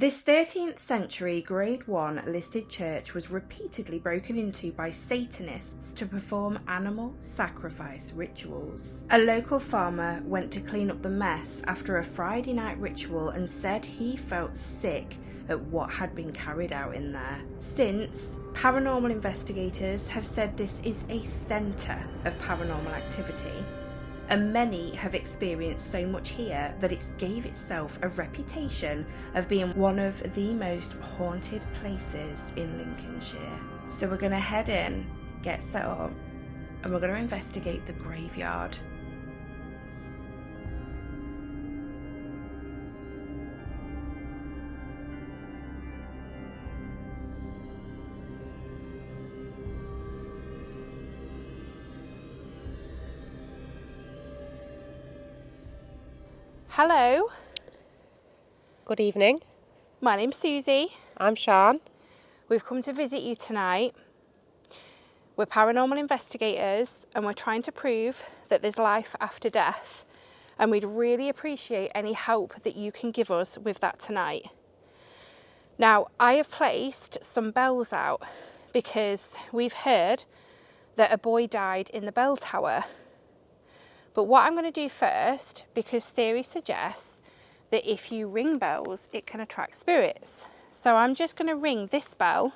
This 13th century Grade 1 listed church was repeatedly broken into by Satanists to perform animal sacrifice rituals. A local farmer went to clean up the mess after a Friday night ritual and said he felt sick at what had been carried out in there. Since, paranormal investigators have said this is a centre of paranormal activity, and many have experienced so much here that it gave itself a reputation of being one of the most haunted places in Lincolnshire. So we're going to head in, get set up, and we're going to investigate the graveyard. Hello. Good evening. My name's Susie. I'm Sian. We've come to visit you tonight. We're paranormal investigators and we're trying to prove that there's life after death, and we'd really appreciate any help that you can give us with that tonight. Now, I have placed some bells out because we've heard that a boy died in the bell tower. But what I'm going to do first, because theory suggests that if you ring bells, it can attract spirits. So I'm just going to ring this bell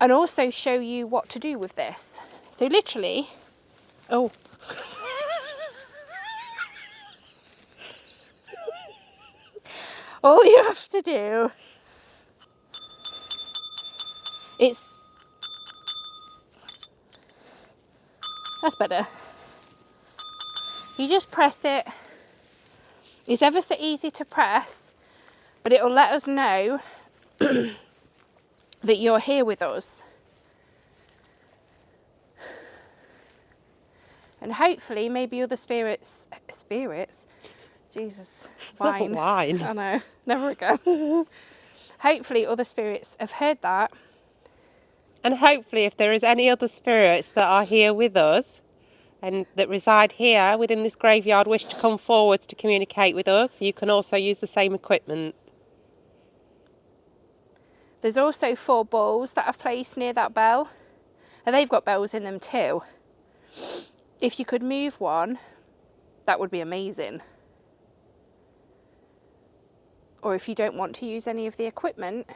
and also show you what to do with this. So literally, oh. All you have to do, that's better. You just press it. It's ever so easy to press, but it'll let us know that you're here with us. And hopefully maybe other spirits, Jesus, wine. Wine. I know, never again. Hopefully other spirits have heard that. And hopefully if there is any other spirits that are here with us and that reside here within this graveyard wish to come forwards to communicate with us, you can also use the same equipment. There's also 4 balls that I've placed near that bell, and they've got bells in them too. If you could move one, that would be amazing. Or if you don't want to use any of the equipment,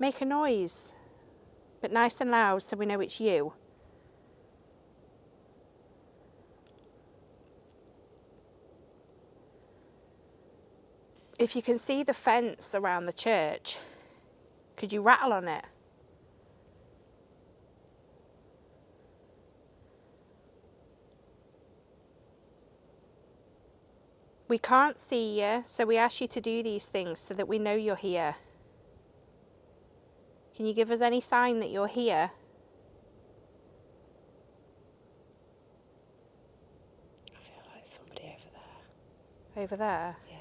make a noise, but nice and loud so we know it's you. If you can see the fence around the church, could you rattle on it? We can't see you, so we ask you to do these things so that we know you're here. Can you give us any sign that you're here? I feel like there's somebody over there. Over there? Yeah.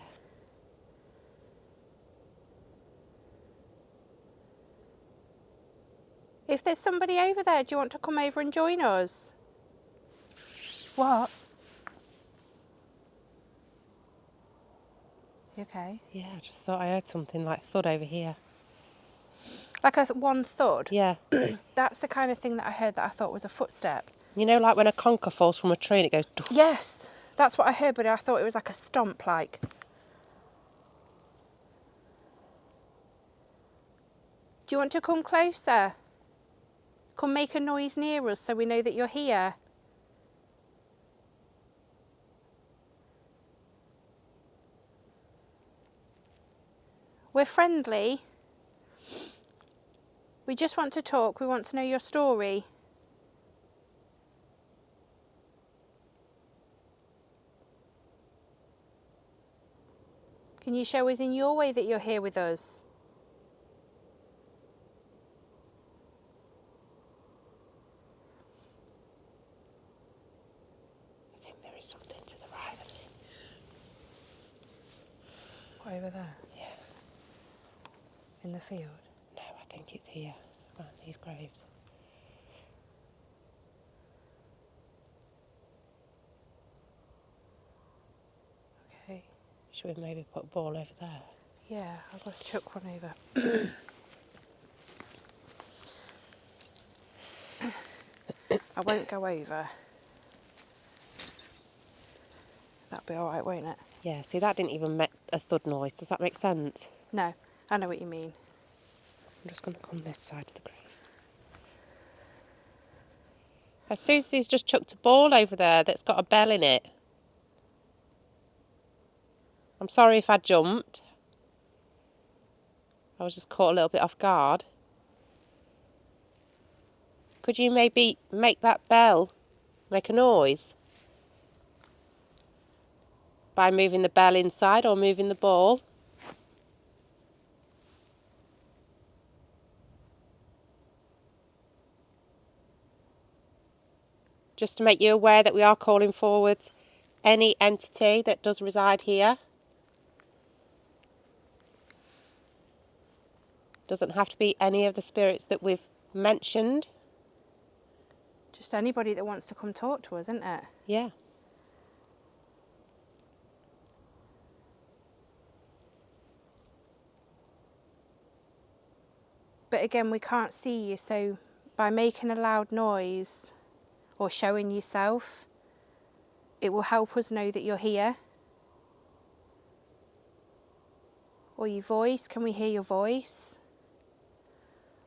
If there's somebody over there, do you want to come over and join us? What? You okay? Yeah, I just thought I heard something like thud over here. Like one thud? Yeah. That's the kind of thing that I heard that I thought was a footstep. You know, like when a conker falls from a tree and it goes... Doof. Yes, that's what I heard, but I thought it was like a stomp, like. Do you want to come closer? Come make a noise near us so we know that you're here. We're friendly. We just want to talk. We want to know your story. Can you show us in your way that you're here with us? I think there is something to the right of me. What, over there? Yeah. In the field? No, I think it's here, around these graves. Okay. Should we maybe put a ball over there? Yeah, I'll just chuck one over. I won't go over. That'll be alright, won't it? Yeah, see, that didn't even make a thud noise. Does that make sense? No, I know what you mean. I'm just going to come this side of the grave. Susie's just chucked a ball over there that's got a bell in it. I'm sorry if I jumped. I was just caught a little bit off guard. Could you maybe make that bell make a noise? By moving the bell inside or moving the ball? Just to make you aware that we are calling forward any entity that does reside here. Doesn't have to be any of the spirits that we've mentioned. Just anybody that wants to come talk to us, isn't it? Yeah. But again, we can't see you, so by making a loud noise or showing yourself, it will help us know that you're here. Or your voice, can we hear your voice?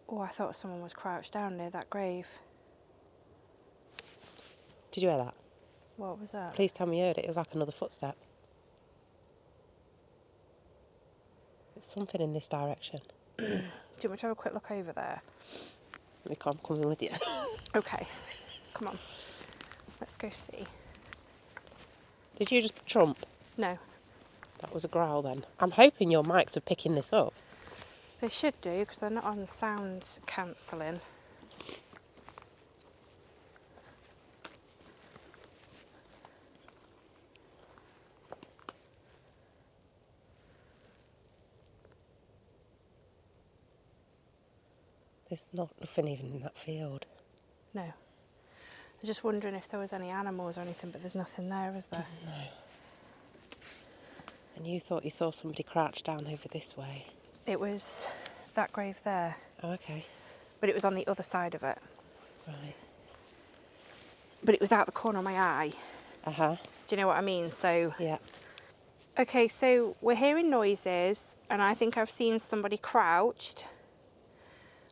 Oh, I thought someone was crouched down near that grave. Did you hear that? What was that? Please tell me you heard it. It was like another footstep. There's something in this direction. Do you want me to have a quick look over there? I'm coming with you. Okay, come on. Let's go see. Did you just trump? No, That was a growl then. I'm hoping your mics are picking this up. they should do because they're not on sound cancelling. There's nothing even in that field. No. I was just wondering if there was any animals or anything, but there's nothing there, is there? No. And you thought you saw somebody crouched down over this way. It was that grave there, Oh, okay. but it was on the other side of it. Right. But it was out the corner of my eye. Uh-huh. Do you know what I mean? So, Yeah. okay, so we're hearing noises, and I think I've seen somebody crouched,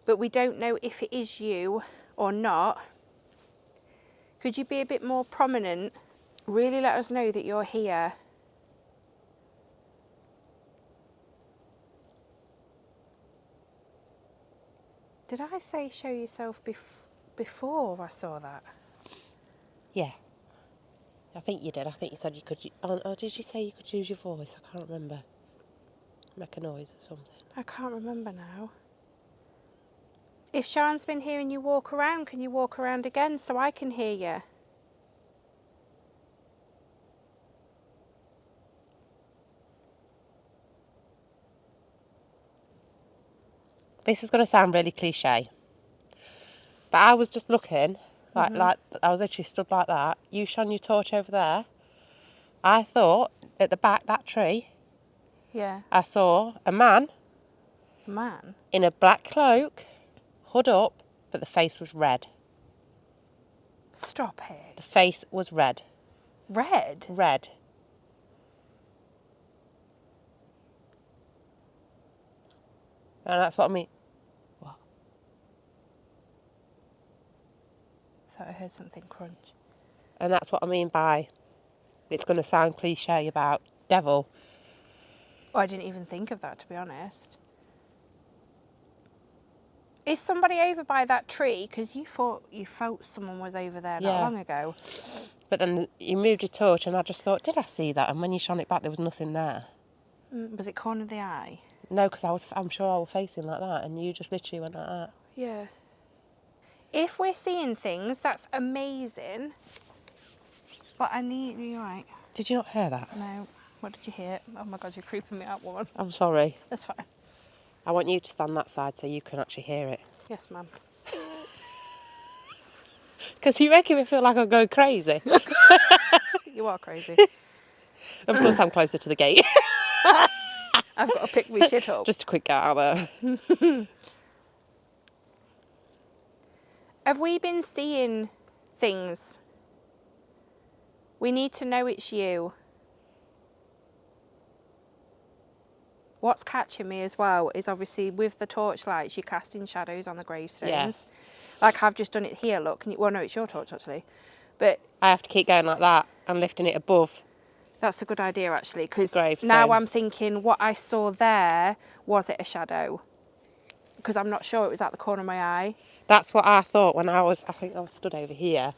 but we don't know if it is you or not. Could you be a bit more prominent? Really let us know that you're here. Did I say show yourself before I saw that? Yeah. I think you did. I think you said you could... Oh, did you say you could use your voice? I can't remember. Make a noise or something. I can't remember now. If Sean's been hearing you walk around, can you walk around again so I can hear you? This is going to sound really cliche. But I was just looking, like I was literally stood like that. You shone your torch over there. I thought, at the back, that tree, Yeah. I saw a man Man? in a black cloak, hood up, but the face was red. Stop it. The face was red. Red? Red. And that's what I mean. What? I thought I heard something crunch. And that's what I mean by, it's going to sound cliche about devil. Oh, I didn't even think of that, to be honest. Is somebody over by that tree? Because you felt someone was over there not Yeah. long ago. But then you moved your torch and I just thought, did I see that? And when you shone it back, there was nothing there. Was it corner of the eye? No, because I'm sure I was facing like that and you just literally went like that. Yeah. If we're seeing things, that's amazing. But you're right. Did you not hear that? No. What did you hear? Oh my God, you're creeping me out, woman. I'm sorry. That's fine. I want you to stand that side so you can actually hear it. Yes, ma'am. Because you're making me feel like I'm going crazy. You are crazy. And plus I'm closer to the gate. I've got to pick my shit up. Just a quick get out there. Have we been seeing things? We need to know it's you. What's catching me as well is obviously with the torchlights, you're casting shadows on the gravestones. Yeah. Like I've just done it here, look. Well, no, it's your torch actually. But I have to keep going like that and lifting it above. that's a good idea actually, because Gravestone. now I'm thinking what I saw there, was it a shadow? Because I'm not sure, it was at the corner of my eye. That's what I thought when I think I was stood over here,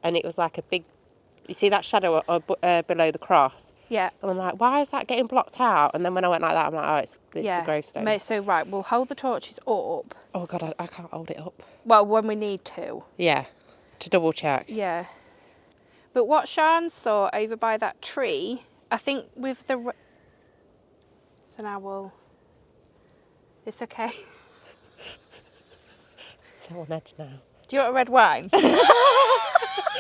and it was like a big, you see that shadow below the cross? Yeah. And I'm like, why is that getting blocked out? And then when I went like that, I'm like, oh, it's the gravestone. So, right, we'll hold the torches up. Oh, God, I can't hold it up. Well, when we need to. Yeah, to double check. Yeah. But what Sian saw over by that tree, I think with the... So now we'll... It's okay. So on edge now. Do you want a red wine?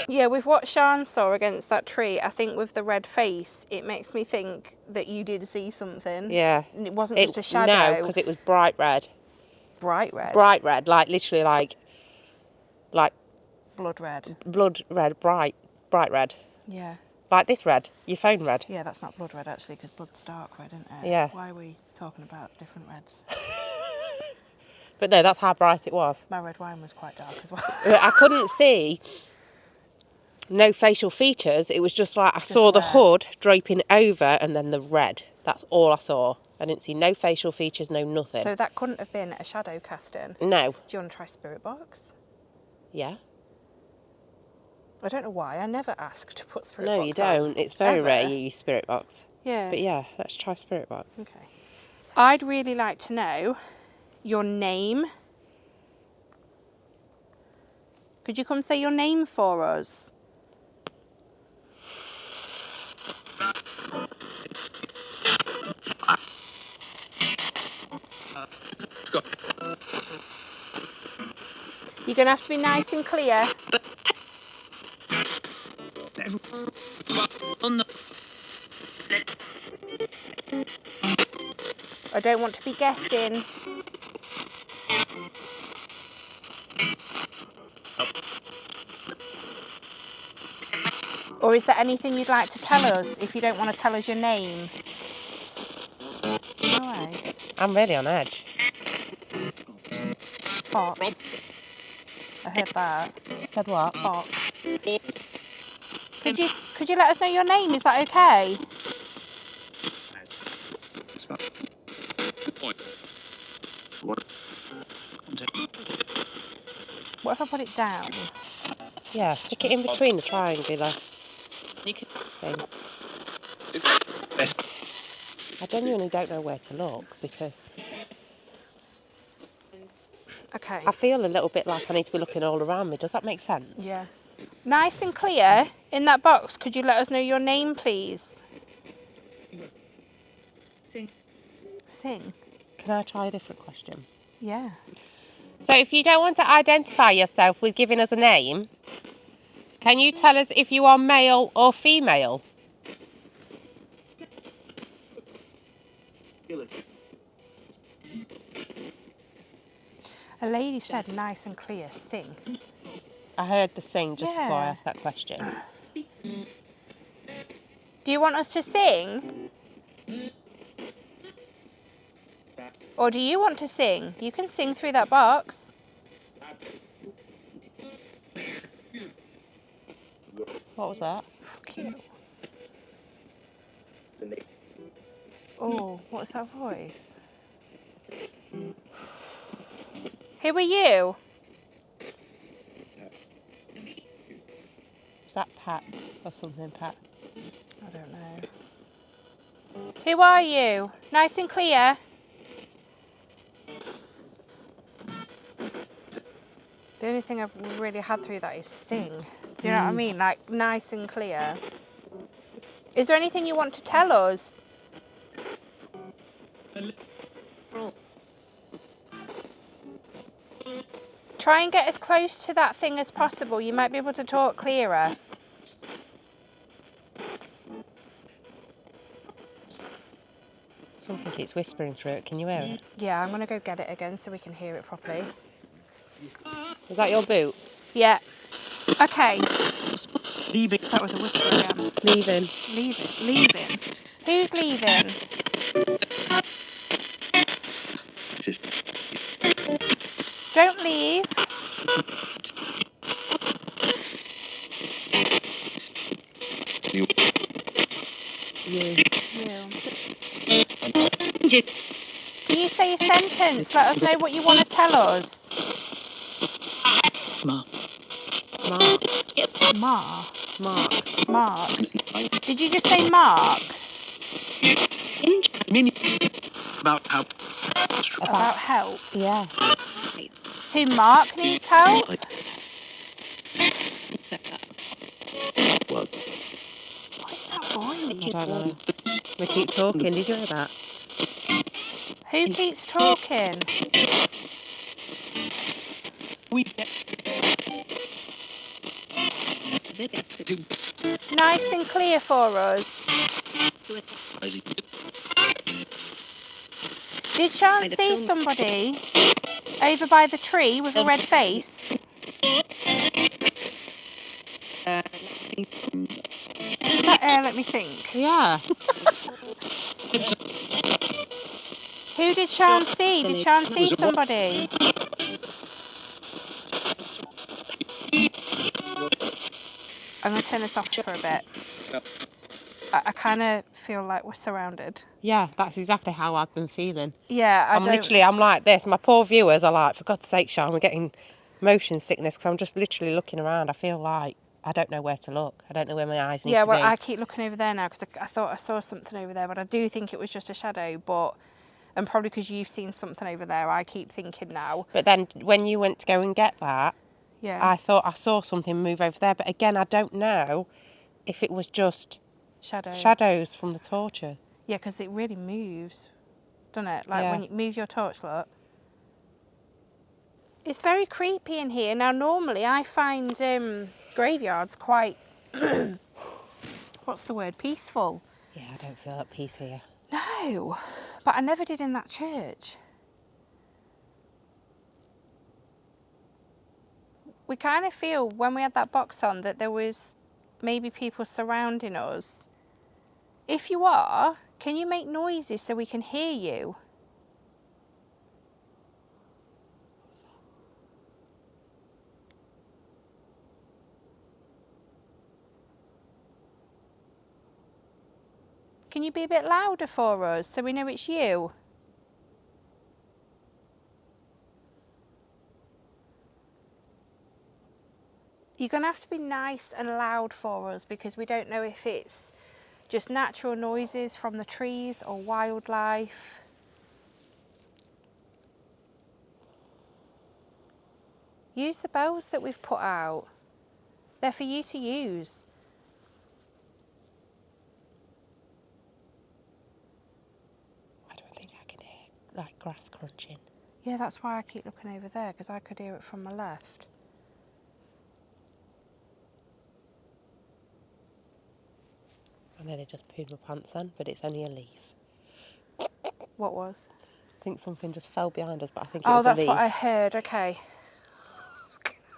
Yeah, with what Sian saw against that tree, I think with the red face, it makes me think that you did see something. Yeah. And it wasn't just a shadow. No, because it was bright red. Bright red? Bright red, like literally like Blood red. blood red, bright red. Yeah. Like this red, your phone red. Yeah, that's not blood red actually, because blood's dark red, isn't it? Yeah. Why are we talking about different reds? But no, that's how bright it was. My red wine was quite dark as well. I couldn't see no facial features. It was just like I saw the hood draping over and then the red. That's all I saw. I didn't see no facial features, no nothing. So that couldn't have been a shadow casting. No. Do you want to try spirit box? Yeah. I don't know why. I never ask to put spirit No, box you don't. on. It's very Ever. rare you use spirit box. Yeah. But yeah, let's try spirit box. Okay. I'd really like to know your name. Could you come say your name for us? You're going to have to be nice and clear. I don't want to be guessing. Or is there anything you'd like to tell us if you don't want to tell us your name? No way. I'm really on edge. Box. I heard that. Said what? Box. Could you let us know your name? Is that okay? What if I put it down? Yeah, stick it in between the triangular thing. I genuinely don't know where to look because Okay. I feel a little bit like I need to be looking all around me. Does that make sense? Yeah. Nice and clear. In that box, could you let us know your name, please? Sing. Can I try a different question? Yeah. So if you don't want to identify yourself with giving us a name, can you tell us if you are male or female? A lady said nice and clear, sing. I heard the sing just before I Yeah. asked that question. Do you want us to sing? Or do you want to sing? You can sing through that box. What was that? Fuck you. Oh, what's that voice? Who are you? Was that Pat or something, Pat? I don't know. Who are you? Nice and clear. The only thing I've really had through that is sing. Do you know what I mean? Like, nice and clear. Is there anything you want to tell us? Try and get as close to that thing as possible. You might be able to talk clearer. Something keeps whispering through it. Can you hear it? Yeah, I'm going to go get it again so we can hear it properly. Was that your boot? Yeah. Okay. Leaving. That was a whisper again. Leaving. Leaving. Who's leaving? Don't leave. You. Can you say a sentence? Let us know what you want to tell us. Mark. Mark. Did you just say Mark? About help. About help? Yeah. Who, Mark, needs help? What is that voice? I don't know. We keep talking. Did you hear that? Who keeps talking? Nice and clear for us. Did Sean see somebody over by the tree with a red face? Is that let me think. Yeah. Who did Sean see? Did Sean see somebody? I'm going to turn this off for a bit. I kind of feel like we're surrounded. Yeah, that's exactly how I've been feeling. Yeah, I'm like this. My poor viewers are like, for God's sake, Sean, we're getting motion sickness because I'm just literally looking around. I feel like I don't know where to look. I don't know where my eyes need to be. Yeah, well, I keep looking over there now because I thought I saw something over there, but I do think it was just a shadow, and probably because you've seen something over there, I keep thinking now. But then when you went to go and get that, yeah, I thought I saw something move over there. But again, I don't know if it was just shadows from the torches. Yeah, because it really moves, doesn't it? Like when you move your torch, look. It's very creepy in here. Now, normally I find graveyards quite, what's the word, peaceful. Yeah, I don't feel at peace here. No, but I never did in that church. We kind of feel when we had that box on that there was maybe people surrounding us. If you are, can you make noises so we can hear you? Can you be a bit louder for us so we know it's you? You're going to have to be nice and loud for us because we don't know if it's just natural noises from the trees or wildlife. Use the bells that we've put out. They're for you to use. I don't think I can hear like grass crunching. Yeah, that's why I keep looking over there because I could hear it from my left. I nearly just pooed my pants then, but it's only a leaf. What was? I think something just fell behind us, but I think it was a leaf. Oh, that's what I heard. Okay.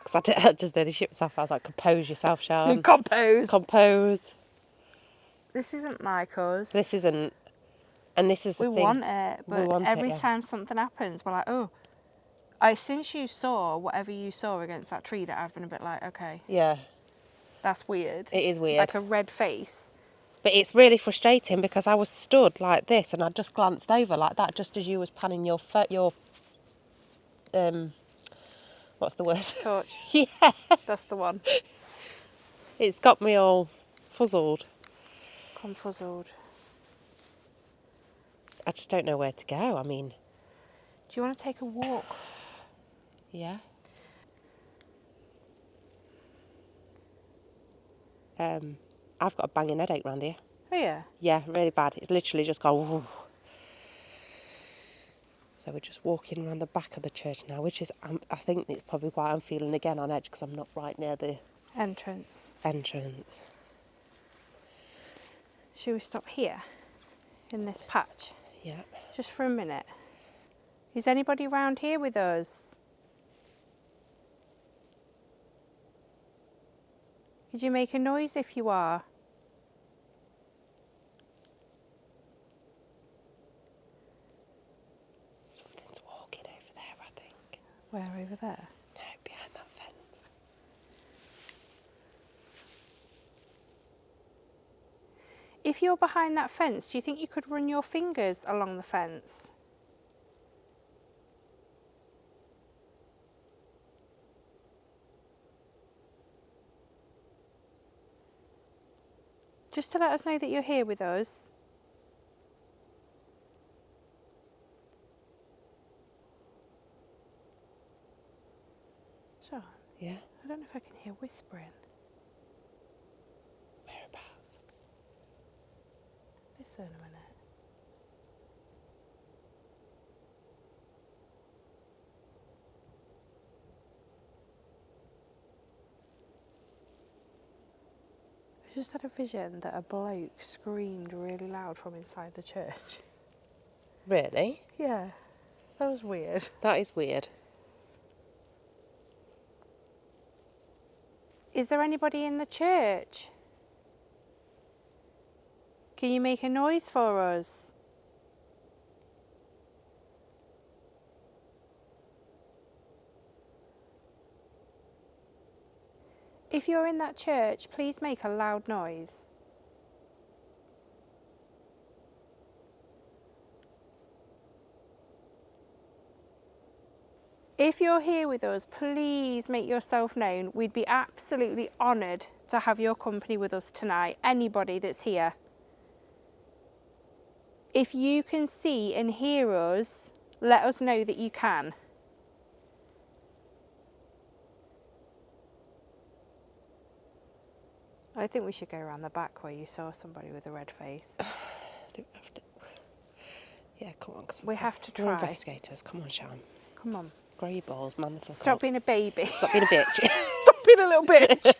Because I just nearly shit myself. I was like, compose yourself, Sean. Compose. This isn't like us. This isn't. And this is the thing. We want it, but every time something happens, we're like, oh. Since you saw whatever you saw against that tree, that I've been a bit like, okay. Yeah. That's weird. It is weird. Like a red face. But it's really frustrating because I was stood like this and I just glanced over like that just as you was panning your what's the word? Torch. Yeah. That's the one. It's got me all fuzzled. Confuzzled. I just don't know where to go. I mean... Do you want to take a walk? Yeah. I've got a banging headache round here. Oh, yeah? Yeah, really bad. It's literally just gone... Whoo. So we're just walking around the back of the church now, which is... I think it's probably why I'm feeling again on edge, because I'm not right near the... Entrance. Should we stop here? In this patch? Yeah. Just for a minute. Is anybody around here with us? Could you make a noise if you are? Something's walking over there, I think. Where, over there? No, behind that fence. If you're behind that fence, do you think you could run your fingers along the fence? Just to let us know that you're here with us. Sean, Yeah? I don't know if I can hear whispering. Whereabouts? Listen a minute. I just had a vision that a bloke screamed really loud from inside the church. Really? Yeah, that was weird. That is weird. Is there anybody in the church? Can you make a noise for us? If you're in that church, please make a loud noise. If you're here with us, please make yourself known. We'd be absolutely honoured to have your company with us tonight, anybody that's here. If you can see and hear us, let us know that you can. I think we should go around the back where you saw somebody with a red face. Do we have to? Yeah, come on. 'Cause We have to we're try. investigators. Come on, Sham. Come on. Grow your balls, man the fuck Stop up. being a baby. Stop being a bitch. Stop being a little bitch.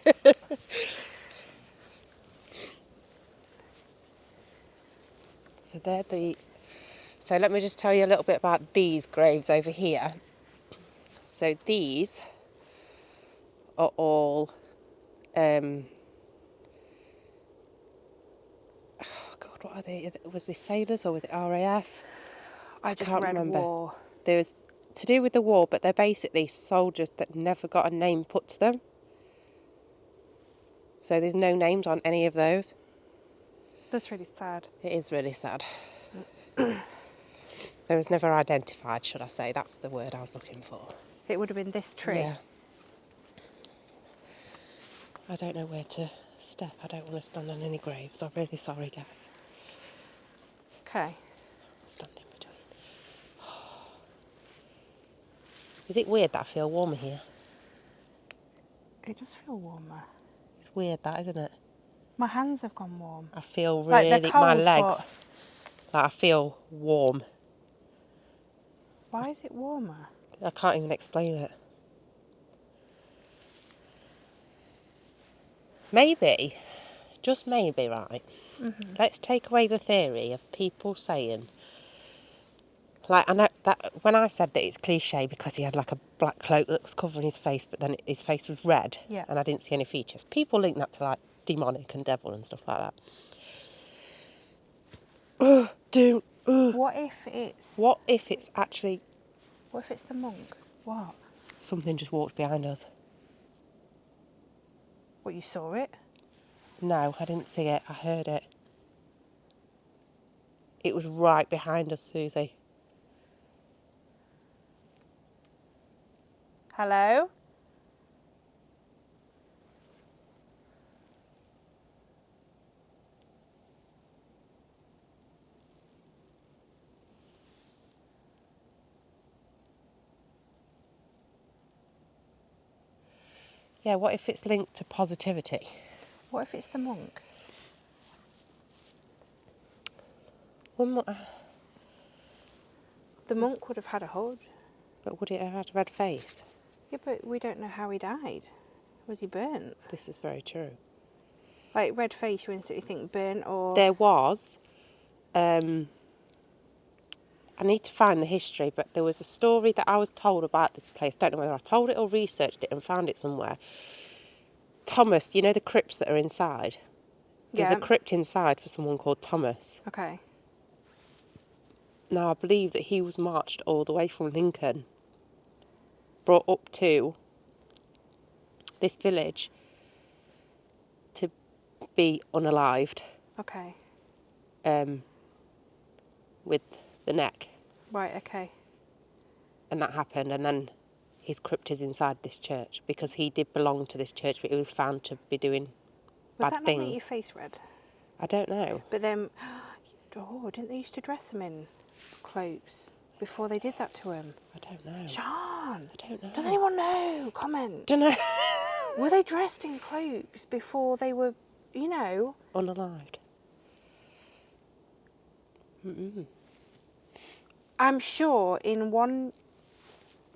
So let me just tell you a little bit about these graves over here. So these are all oh God, what are they? Was this sailors or was it RAF? I just can't read remember. war. There was to do with the war, but they're basically soldiers that never got a name put to them. So there's no names on any of those. That's really sad. It is really sad. They was never identified, should I say. That's the word I was looking for. It would have been this tree. Yeah. I don't know where to step. I don't want to stand on any graves. I'm really sorry, guys. Okay. Stand in between. Is it weird that I feel warmer here? It does feel warmer. It's weird that, isn't it? My hands have gone warm. I feel Like really, they're cold, my legs, but like I feel warm. why is it warmer? I can't even explain it. Maybe, just maybe, right? Mm-hmm. Let's take away the theory of people saying, like, I know that when I said that it's cliche because he had like a black cloak that was covering his face, but then his face was red, Yeah. and I didn't see any features. People link that to like demonic and devil and stuff like that. What if it's... What if it's actually What if it's the monk? What? something just walked behind us? What, you saw it? No, I didn't see it. I heard it. It was right behind us, Susie. Hello? Yeah, what if it's linked to positivity? What if it's the monk? But The monk would have had a hood. would it have had a red face? Yeah, but we don't know how he died. Was he burnt? This is very true. Like red face, you instantly think burnt or... There was I need to find the history, but there was a story that I was told about this place. Don't know whether I told it or researched it and found it somewhere. Thomas, you know the crypts that are inside? There's a crypt inside for someone called Thomas. Okay. Now, I believe that he was marched all the way from Lincoln, brought up to this village to be unalived. Okay. With the neck. Right, okay. And that happened, and then his crypt is inside this church because he did belong to this church, but he was found to be doing Would bad that things. not make your face red? I don't know. But then, didn't they used to dress him in cloaks before they did that to him? I don't know. Sean! I don't know. Does anyone know? Comment. Don't know. Were they dressed in cloaks before they were, Unalived. I'm sure in one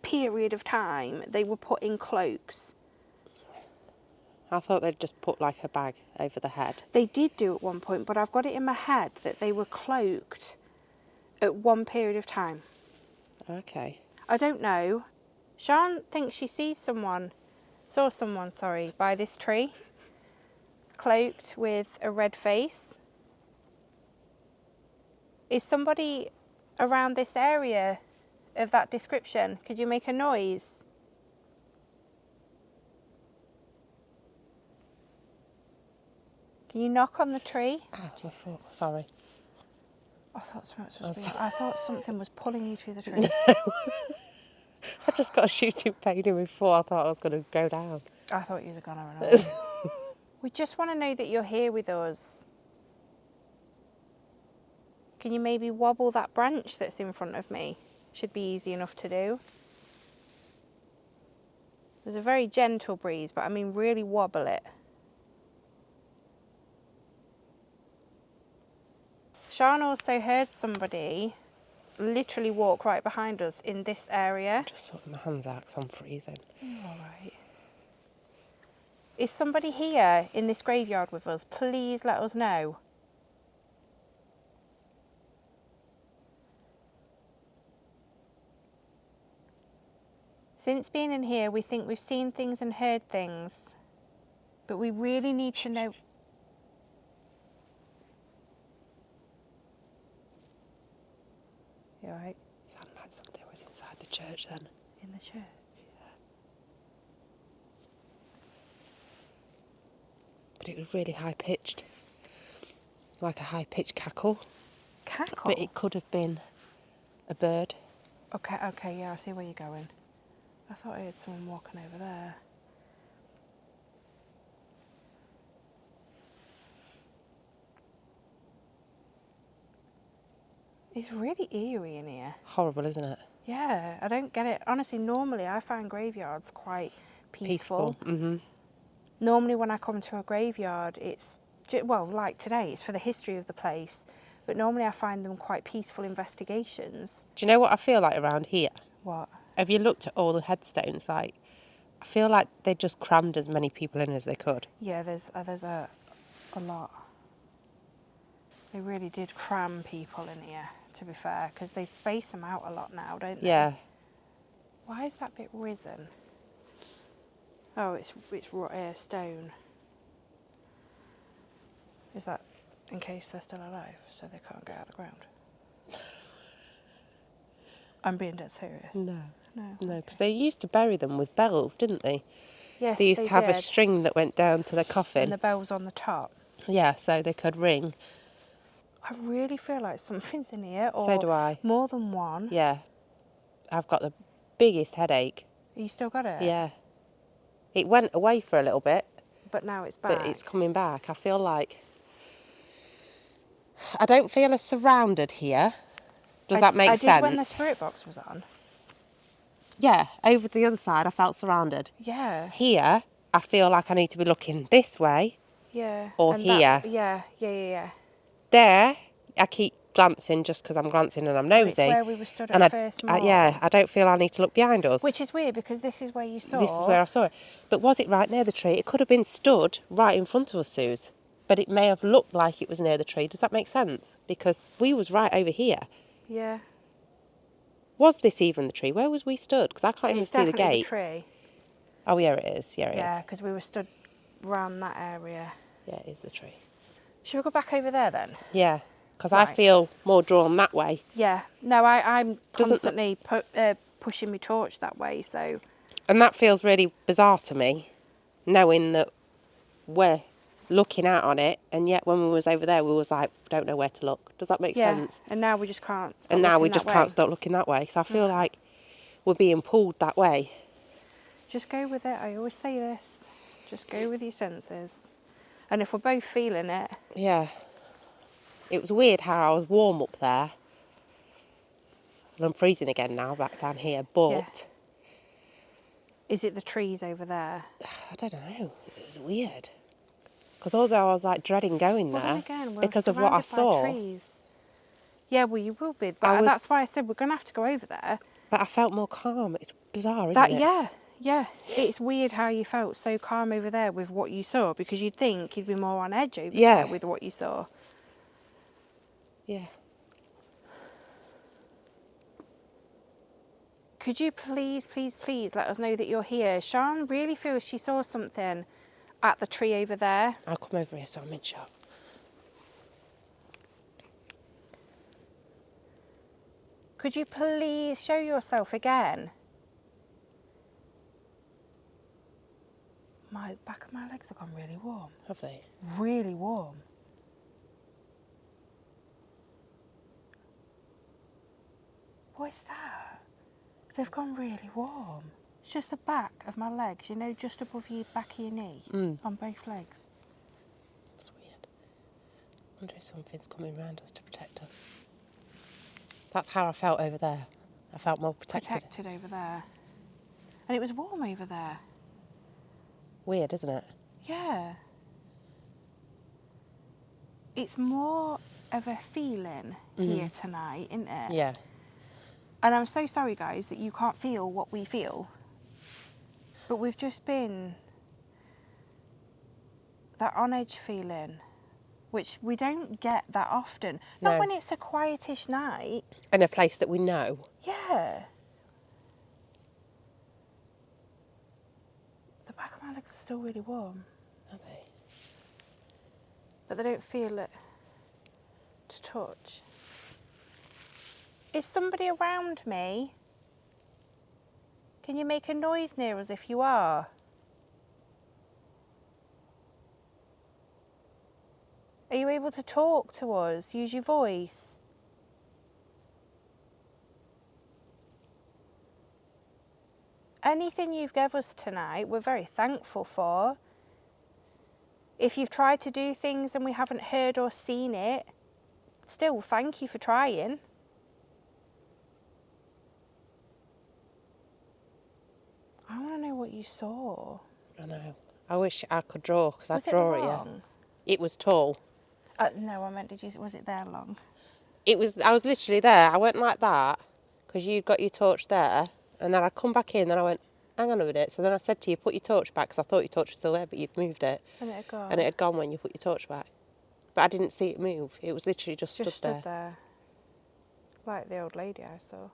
period of time they were put in cloaks. I thought they'd just put like a bag over the head. They did do at one point, but I've got it in my head that they were cloaked at one period of time. Okay. I don't know. Sean thinks she saw someone, by this tree, cloaked with a red face. Is somebody around this area of that description? Could you make a noise? Can you knock on the tree? Ouch, my foot. Sorry. I thought something was pulling you to the tree. I just got a shooting pain in my foot. I thought I was going to go down. I thought you were going to run away. We just want to know that you're here with us. Can you maybe wobble that branch that's in front of me? Should be easy enough to do. There's a very gentle breeze, but I mean really wobble it. Sean also heard somebody literally walk right behind us in this area. Just sorting my hands out because I'm freezing. All right. Is somebody here in this graveyard with us? Please let us know. Since being in here, we think we've seen things and heard things, but we really need to know. You all right? Sounded like something was inside the church then. In the church? But it was really high pitched. Like a high pitched cackle. Cackle? But it could have been a bird. Okay, yeah, I see where you're going. I thought I heard someone walking over there. It's really eerie in here. Horrible, isn't it? Yeah, I don't get it. Honestly, normally I find graveyards quite peaceful. Mm-hmm. Normally when I come to a graveyard, it's, well, like today, it's for the history of the place. But normally I find them quite peaceful investigations. Do you know what I feel like around here? What? Have you looked at all the headstones? Like, I feel like they just crammed as many people in as they could. Yeah, there's a lot. They really did cram people in here, to be fair, because they space them out a lot now, don't they? Yeah. Why is that bit risen? Oh, it's stone. Is that in case they're still alive, so they can't get out of the ground? I'm being dead serious. No, No, because they used to bury them with bells, didn't they? Yes, They used to have a did. string that went down to the coffin. And the bell's on the top. Yeah, so they could ring. I really feel like something's in here, or So do I. more than one. Yeah. I've got the biggest headache. You still got it? Yeah. It went away for a little bit, But now it's back. but it's coming back. I feel like... I don't feel as surrounded here. Does that make sense? I did when the spirit box was on. Yeah, over the other side I felt surrounded. Yeah. Here, I feel like I need to be looking this way. Yeah. Or and here. Yeah. There, I keep glancing just because I'm glancing and I'm nosy. It's where we were stood and at first morning. yeah, I don't feel I need to look behind us. Which is weird because this is where you saw. This is where I saw it. But was it right near the tree? It could have been stood right in front of us, Suze. But it may have looked like it was near the tree. Does that make sense? Because we was right over here. Yeah. Was this even the tree? Where was we stood? Because I can't even It's see the definitely gate. the tree. Oh, yeah, it is. Yeah, it is. Yeah, because we were stood around that area. Yeah, it is the tree. Should we go back over there then? Yeah, because I Right. feel more drawn that way. Yeah. No, I'm Doesn't- constantly pushing my torch that way, so... And that feels really bizarre to me, knowing that we're looking out on it, and yet when we was over there, we was like, don't know where to look. Does that make Yeah, sense? and now we just can't stop And now looking we that just way. can't stop looking that way, because I feel like we're being pulled that way. Just go with it. I always say this. Just go with your senses. And if we're both feeling it... Yeah. It was weird how I was warm up there. And I'm freezing again now, back down here, but... Yeah. Is it the trees over there? I don't know. It was weird. Because although I was like dreading going Well, there, then again, we're because of what I surrounded by saw, trees. Yeah, well, you will be. But that's why I said we're going to have to go over there. but I felt more calm. It's bizarre, isn't it? Yeah. It's weird how you felt so calm over there with what you saw, because you'd think you'd be more on edge over there with what you saw. Yeah. Could you please let us know that you're here? Sean really feels she saw something at the tree over there. I'll come over here so I'm in shot. Could you please show yourself again? My back of my legs have gone really warm. Have they? Really warm. What is that? They've gone really warm. It's just the back of my legs, you know, just above your back of your knee, on both legs. That's weird. I wonder if something's coming around us to protect us. That's how I felt over there. I felt more protected. Protected over there. And it was warm over there. Weird, isn't it? Yeah. It's more of a feeling here tonight, isn't it? Yeah. And I'm so sorry, guys, that you can't feel what we feel. But we've just been that on edge feeling, which we don't get that often. Not No. when it's a quietish night. In a place that we know. Yeah. The back of my legs are still really warm. Are they? But they don't feel it to touch. Is somebody around me? Can you make a noise near us if you are? Are you able to talk to us? Use your voice. Anything you've given us tonight, we're very thankful for. If you've tried to do things and we haven't heard or seen it, still thank you for trying. I want to know what you saw. I know. I wish I could draw, because I'd Was it draw it, long? yeah. It was tall. No, I meant, was it there long? I was literally there. I went like that, because you'd got your torch there, and then I come back in, and I went, hang on a minute. So then I said to you, put your torch back, because I thought your torch was still there, but you'd moved it. And it had gone. And it had gone when you put your torch back. But I didn't see it move. It was literally just stood there. Like the old lady I saw.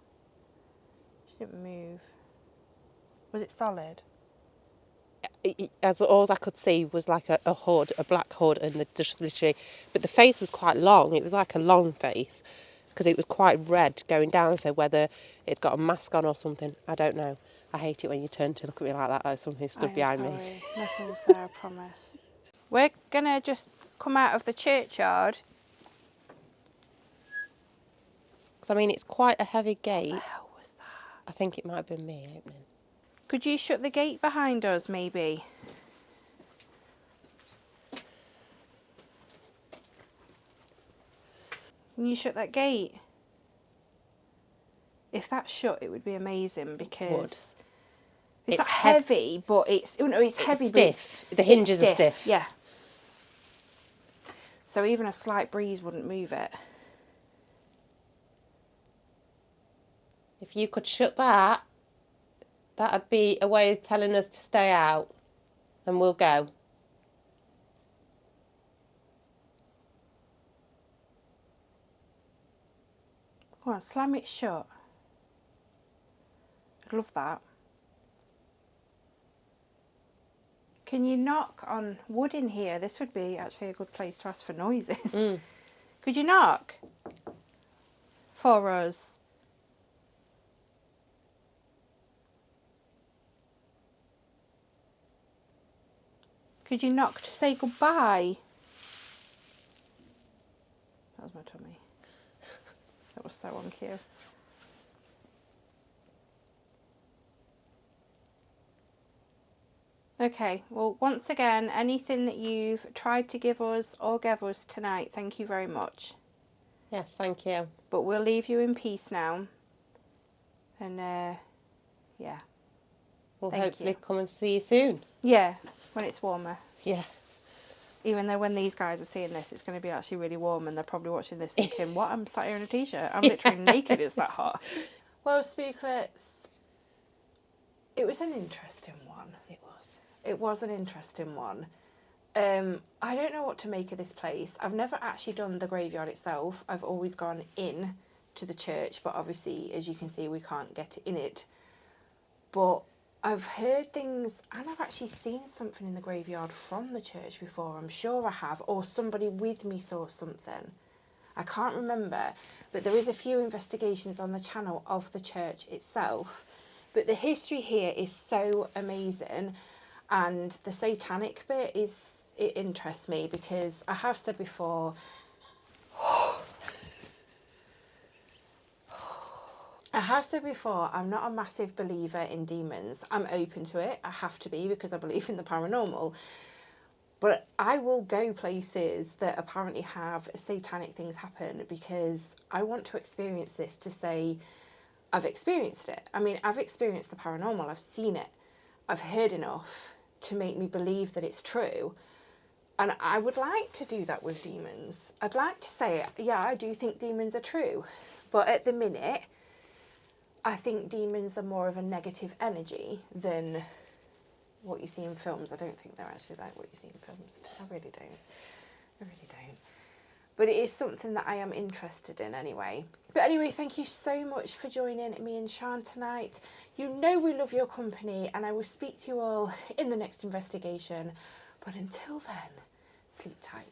She didn't move. Was it solid? As all I could see was like a hood, a black hood, and just literally... But the face was quite long. It was like a long face, because it was quite red going down, so whether it got a mask on or something, I don't know. I hate it when you turn to look at me like that, like something stood behind me. Nothing's there, I promise. We're going to just come out of the churchyard. Because, I mean, it's quite a heavy gate. What the hell was that? I think it might have been me opening. Could you shut the gate behind us, maybe? Can you shut that gate? If that's shut, it would be amazing, because it's not heavy, but it's heavy, stiff. The hinges are stiff. Yeah. So even a slight breeze wouldn't move it. If you could shut that, that'd be a way of telling us to stay out, and we'll go. Go on, slam it shut. love that. Can you knock on wood in here? This would be actually a good place to ask for noises. Could you knock for us? Could you knock to say goodbye? That was my tummy. That was so on cue. Okay, well, once again, anything that you've tried to give us or gave us tonight, thank you very much. Yes, thank you. But we'll leave you in peace now. And, yeah. We'll Thank hopefully you. come and see you soon. Yeah, when it's warmer. Yeah. Even though when these guys are seeing this, it's going to be actually really warm and they're probably watching this thinking, what, I'm sat here in a t-shirt. I'm literally naked, it's that hot. Well, Spooklets, it was an interesting one. It was an interesting one. I don't know what to make of this place. I've never actually done the graveyard itself. I've always gone in to the church, but obviously, as you can see, we can't get in it. But I've heard things, and I've actually seen something in the graveyard from the church before. I'm sure I have, or somebody with me saw something. I can't remember, but there is a few investigations on the channel of the church itself. But the history here is so amazing. And the satanic bit it interests me because I have said before, I'm not a massive believer in demons. I'm open to it. I have to be because I believe in the paranormal. But I will go places that apparently have satanic things happen because I want to experience this to say I've experienced it. I mean, I've experienced the paranormal. I've seen it. I've heard enough to make me believe that it's true. And I would like to do that with demons. I'd like to say, yeah, I do think demons are true. But at the minute, I think demons are more of a negative energy than what you see in films. I don't think they're actually like what you see in films. I really don't. I really don't. But it is something that I am interested in anyway. But anyway, thank you so much for joining me and Sian tonight. You know we love your company and I will speak to you all in the next investigation. But until then, sleep tight.